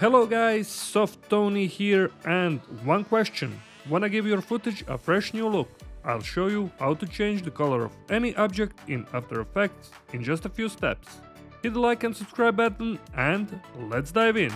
Hello guys, Soft Tony here, and one question. Wanna give your footage a fresh new look? I'll show you how to change the color of any object in After Effects in just a few steps. Hit the like and subscribe button and let's dive in.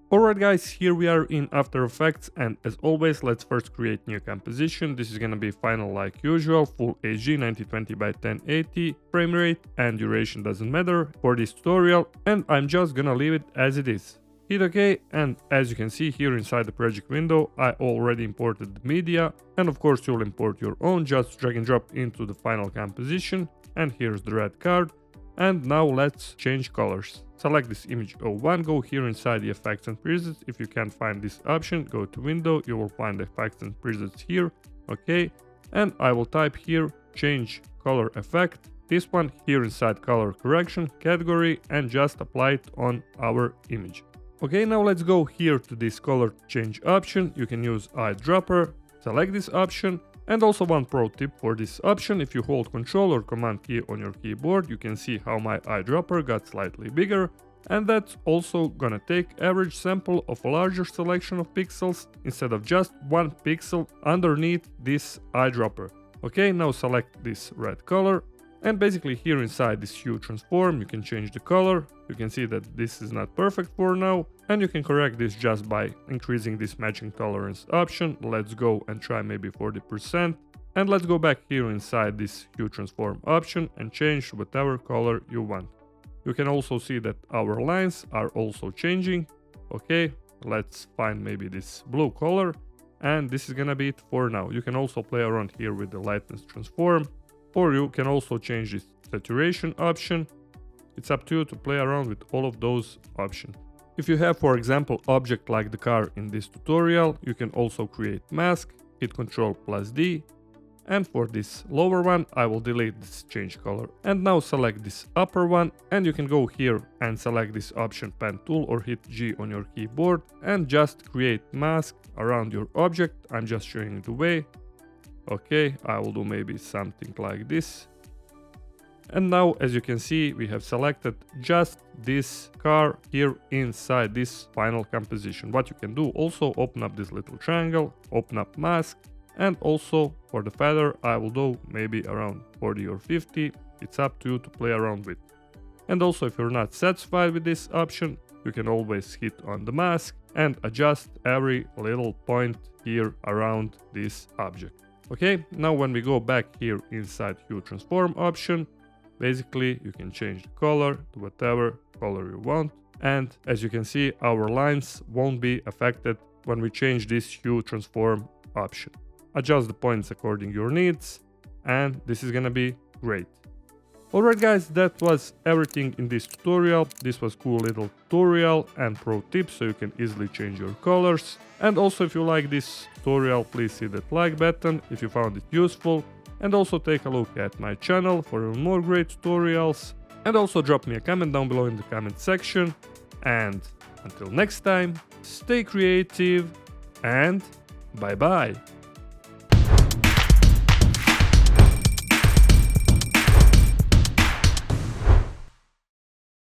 Alright guys, here we are in After Effects, and as always let's first create new composition. This is gonna be final like usual, full HD 1920 by 1080, frame rate and duration doesn't matter for this tutorial, and I'm just gonna leave it as it is. Hit OK, and as you can see here inside the project window, I already imported the media, and of course you'll import your own, just drag and drop into the final composition, and here's the red card. And now let's change colors. Select this image 01, go here inside the effects and presets. If you can't find this option, go to window, you will find the effects and presets here. Okay, and I will type here change color effect, this one here inside color correction category, and just apply it on our image. Okay, now let's go here to this color change option. You can use eyedropper, select this option. And also one pro tip for this option: if you hold Ctrl or Command key on your keyboard, you can see how my eyedropper got slightly bigger, and that's also gonna take average sample of a larger selection of pixels instead of just one pixel underneath this eyedropper. Okay, now select this red color, and basically here inside this hue transform you can change the color. You can see that this is not perfect for now, and you can correct this just by increasing this matching tolerance option. Let's go and try maybe 40%, and let's go back here inside this hue transform option and change whatever color you want. You can also see that our lines are also changing. Okay, let's find maybe this blue color, and this is gonna be it for now. You can also play around here with the lightness transform, or you can also change this saturation option. It's up to you to play around with all of those options. If you have, for example, object like the car in this tutorial, you can also create mask, hit Ctrl+D, and for this lower one I will delete this change color. And now select this upper one, and you can go here and select this option pen tool or hit G on your keyboard and just create mask around your object. I'm just showing the way. Okay, I will do maybe something like this. And now, as you can see, we have selected just this car here inside this final composition. What you can do, also open up this little triangle, open up mask, and also for the feather I will do maybe around 40 or 50. It's up to you to play around with. And also, if you're not satisfied with this option, you can always hit on the mask and adjust every little point here around this object. Okay, now when we go back here inside hue transform option, basically you can change the color to whatever color you want, and as you can see our lines won't be affected when we change this hue transform option. Adjust the points according to your needs, and this is gonna be great. Alright guys, that was everything in this tutorial. This was cool little tutorial and pro tips so you can easily change your colors. And also, if you like this tutorial, please hit that like button if you found it useful. And also take a look at my channel for even more great tutorials. And also drop me a comment down below in the comment section. And until next time, stay creative and bye bye.